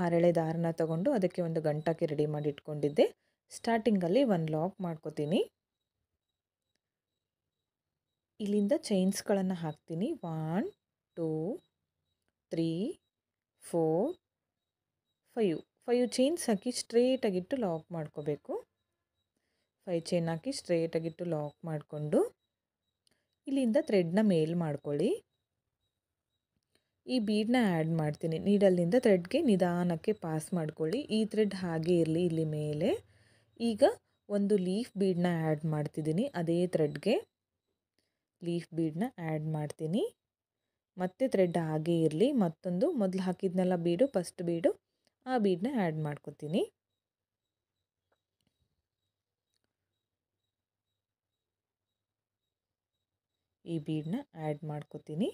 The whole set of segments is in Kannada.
ಆರೆಳೆ ದಾರನ ತಗೊಂಡು ಅದಕ್ಕೆ ಒಂದು ಗಂಟಾಕಿ ರೆಡಿ ಮಾಡಿ ಇಟ್ಕೊಂಡಿದ್ದೆ. ಸ್ಟಾರ್ಟಿಂಗಲ್ಲಿ ಒಂದು ಲಾಕ್ ಮಾಡ್ಕೋತೀನಿ. ಇಲ್ಲಿಂದ ಚೈನ್ಸ್ಗಳನ್ನು ಹಾಕ್ತೀನಿ. 1 2 3 4 5 ಚೈನ್ಸ್ ಹಾಕಿ ಸ್ಟ್ರೇಟಾಗಿಟ್ಟು ಲಾಕ್ ಮಾಡ್ಕೋಬೇಕು. 5 ಚೈನ್ ಹಾಕಿ ಸ್ಟ್ರೇಟಾಗಿಟ್ಟು ಲಾಕ್ ಮಾಡಿಕೊಂಡು ಇಲ್ಲಿಂದ ಥ್ರೆಡ್ನ ಮೇಲ್ ಮಾಡ್ಕೊಳ್ಳಿ. ಈ ಬೀಡನ್ನ ಆ್ಯಡ್ ಮಾಡ್ತೀನಿ. ನೀಡಲ್ನಿಂದ ಥ್ರೆಡ್ಗೆ ನಿಧಾನಕ್ಕೆ ಪಾಸ್ ಮಾಡ್ಕೊಳ್ಳಿ. ಈ ಥ್ರೆಡ್ ಹಾಗೆ ಇರಲಿ ಇಲ್ಲಿ ಮೇಲೆ. ಈಗ ಒಂದು ಲೀಫ್ ಬೀಡನ್ನ ಆ್ಯಡ್ ಮಾಡ್ತಿದ್ದೀನಿ. ಅದೇ ಥ್ರೆಡ್ಗೆ ಲೀಫ್ ಬೀಡನ್ನ ಆ್ಯಡ್ ಮಾಡ್ತೀನಿ. ಮತ್ತೆ ಥ್ರೆಡ್ ಹಾಗೆ ಇರಲಿ. ಮತ್ತೊಂದು ಮೊದಲು ಹಾಕಿದ್ನೆಲ್ಲ ಬೀಡು, ಫಸ್ಟ್ ಬೀಡು, ಆ ಬೀಡನ್ನ ಆ್ಯಡ್ ಮಾಡ್ಕೊತೀನಿ. ಈ ಬೀಡನ್ನ ಆ್ಯಡ್ ಮಾಡ್ಕೊತೀನಿ.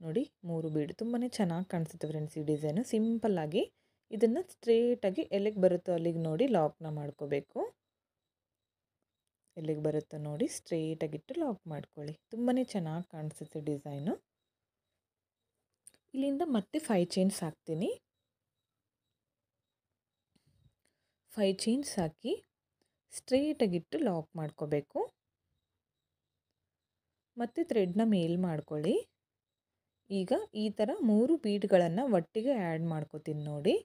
ನೋಡಿ 3 ಬೀಡು ತುಂಬಾ ಚೆನ್ನಾಗಿ ಕಾಣಿಸುತ್ತೆ ಫ್ರೆಂಡ್ಸ್. ಈ ಡಿಸೈನು ಸಿಂಪಲ್ಲಾಗಿ ಇದನ್ನು ಸ್ಟ್ರೇಟಾಗಿ ಎಲ್ಲಿಗೆ ಬರುತ್ತೋ ಅಲ್ಲಿಗೆ ನೋಡಿ ಲಾಕ್ನ ಮಾಡ್ಕೋಬೇಕು. ಎಲ್ಲಿಗೆ ಬರುತ್ತೋ ನೋಡಿ ಸ್ಟ್ರೇಟಾಗಿಟ್ಟು ಲಾಕ್ ಮಾಡ್ಕೊಳ್ಳಿ. ತುಂಬಾ ಚೆನ್ನಾಗಿ ಕಾಣಿಸುತ್ತೆ ಡಿಸೈನು. ಇಲ್ಲಿಂದ ಮತ್ತೆ 5 ಚೈನ್ಸ್ ಹಾಕ್ತೀನಿ. 5 ಚೈನ್ಸ್ ಹಾಕಿ ಸ್ಟ್ರೇಟಾಗಿಟ್ಟು ಲಾಕ್ ಮಾಡ್ಕೋಬೇಕು. ಮತ್ತು ಥ್ರೆಡ್ನ ಮೇಲ್ ಮಾಡ್ಕೊಳ್ಳಿ. ಈಗ ಈ ಥರ 3 ಬೀಡ್ಗಳನ್ನು ಒಟ್ಟಿಗೆ ಆ್ಯಡ್ ಮಾಡ್ಕೋತೀನಿ ನೋಡಿ.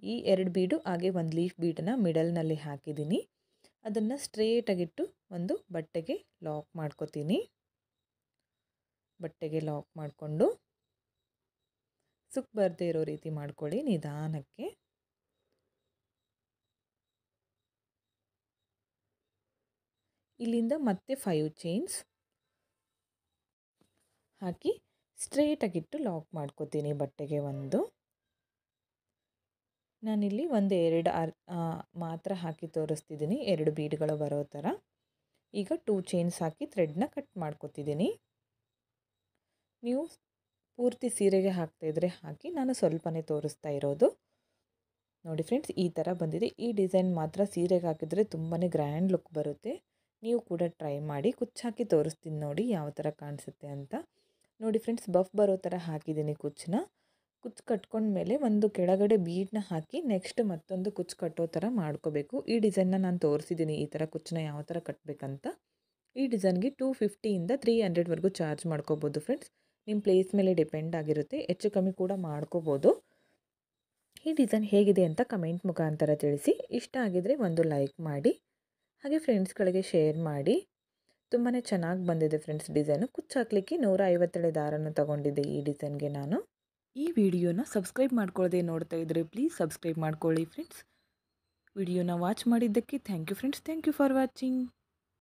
ಈ 2 ಬೀಡು ಹಾಗೆ ಒಂದು ಲೀಫ್ ಬೀಡನ್ನು ಮಿಡಲ್ನಲ್ಲಿ ಹಾಕಿದ್ದೀನಿ. ಅದನ್ನು ಸ್ಟ್ರೇಟಾಗಿಟ್ಟು ಒಂದು ಬಟ್ಟೆಗೆ ಲಾಕ್ ಮಾಡ್ಕೋತೀನಿ. ಬಟ್ಟೆಗೆ ಲಾಕ್ ಮಾಡಿಕೊಂಡು ಸುಕ್ ಬರದೇ ಇರೋ ರೀತಿ ಮಾಡ್ಕೊಳ್ಳಿ ನಿಧಾನಕ್ಕೆ. ಇಲ್ಲಿಂದ ಮತ್ತೆ 5 ಚೈನ್ಸ್ ಹಾಕಿ ಸ್ಟ್ರೇಟಾಗಿಟ್ಟು ಲಾಕ್ ಮಾಡ್ಕೋತೀನಿ ಬಟ್ಟೆಗೆ ಒಂದು. ನಾನಿಲ್ಲಿ ಒಂದು 2 ಮಾತ್ರ ಹಾಕಿ ತೋರಿಸ್ತಿದ್ದೀನಿ, 2 ಬೀಡ್ಗಳು ಬರೋ ಥರ. ಈಗ 2 ಚೈನ್ಸ್ ಹಾಕಿ ಥ್ರೆಡ್ನ ಕಟ್ ಮಾಡ್ಕೋತಿದ್ದೀನಿ. ನೀವು ಪೂರ್ತಿ ಸೀರೆಗೆ ಹಾಕ್ತಾಯಿದ್ರೆ ಹಾಕಿ, ನಾನು ಸ್ವಲ್ಪನೇ ತೋರಿಸ್ತಾ ಇರೋದು. ನೋಡಿ ಫ್ರೆಂಡ್ಸ್, ಈ ಥರ ಬಂದಿದೆ. ಈ ಡಿಸೈನ್ ಮಾತ್ರ ಸೀರೆಗೆ ಹಾಕಿದರೆ ತುಂಬಾ ಗ್ರ್ಯಾಂಡ್ ಲುಕ್ ಬರುತ್ತೆ. ನೀವು ಕೂಡ ಟ್ರೈ ಮಾಡಿ. ಕುಚ್ಚು ಹಾಕಿ ತೋರಿಸ್ತೀನಿ ನೋಡಿ ಯಾವ ಥರ ಕಾಣಿಸುತ್ತೆ ಅಂತ. ನೋಡಿ ಫ್ರೆಂಡ್ಸ್, ಬಫ್ ಬರೋ ಥರ ಹಾಕಿದ್ದೀನಿ ಕುಚ್ಚನ್ನ. ಕುಚ್ಚು ಕಟ್ಕೊಂಡ್ಮೇಲೆ ಒಂದು ಕೆಳಗಡೆ ಬೀಡನ್ನ ಹಾಕಿ ನೆಕ್ಸ್ಟ್ ಮತ್ತೊಂದು ಕುಚ್ಚು ಕಟ್ಟೋ ಥರ ಮಾಡ್ಕೋಬೇಕು. ಈ ಡಿಸೈನ್ನ ನಾನು ತೋರಿಸಿದ್ದೀನಿ ಈ ಥರ ಕುಚ್ಚನ್ನ ಯಾವ ಥರ ಕಟ್ಟಬೇಕಂತ. ಈ ಡಿಸೈನ್ಗೆ 250ಇಂದ 300ವರೆಗೂ ಚಾರ್ಜ್ ಮಾಡ್ಕೋಬೋದು ಫ್ರೆಂಡ್ಸ್. ನಿಮ್ಮ ಪ್ಲೇಸ್ ಮೇಲೆ ಡಿಪೆಂಡ್ ಆಗಿರುತ್ತೆ, ಹೆಚ್ಚು ಕಮ್ಮಿ ಕೂಡ ಮಾಡ್ಕೋಬೋದು. ಈ ಡಿಸೈನ್ ಹೇಗಿದೆ ಅಂತ ಕಮೆಂಟ್ ಮುಖಾಂತರ ತಿಳಿಸಿ. ಇಷ್ಟ ಆಗಿದರೆ ಒಂದು ಲೈಕ್ ಮಾಡಿ, ಹಾಗೆ ಫ್ರೆಂಡ್ಸ್ಗಳಿಗೆ ಶೇರ್ ಮಾಡಿ. ತುಂಬಾ ಚೆನ್ನಾಗಿ ಬಂದಿದೆ ಫ್ರೆಂಡ್ಸ್ ಡಿಸೈನು. ಕುಚ್ಚು ಹಾಕಲಿಕ್ಕೆ 150 ದಾರನ ತಗೊಂಡಿದ್ದೆ ಈ ಡಿಸೈನ್ಗೆ ನಾನು. ಈ ವಿಡಿಯೋನ ಸಬ್ಸ್ಕ್ರೈಬ್ ಮಾಡ್ಕೊಳ್ಳದೆ ನೋಡ್ತಾ ಇದ್ದರೆ ಪ್ಲೀಸ್ ಸಬ್ಸ್ಕ್ರೈಬ್ ಮಾಡ್ಕೊಳ್ಳಿ ಫ್ರೆಂಡ್ಸ್. ವಿಡಿಯೋನ ವಾಚ್ ಮಾಡಿದ್ದಕ್ಕೆ thank you friends. Thank you for watching.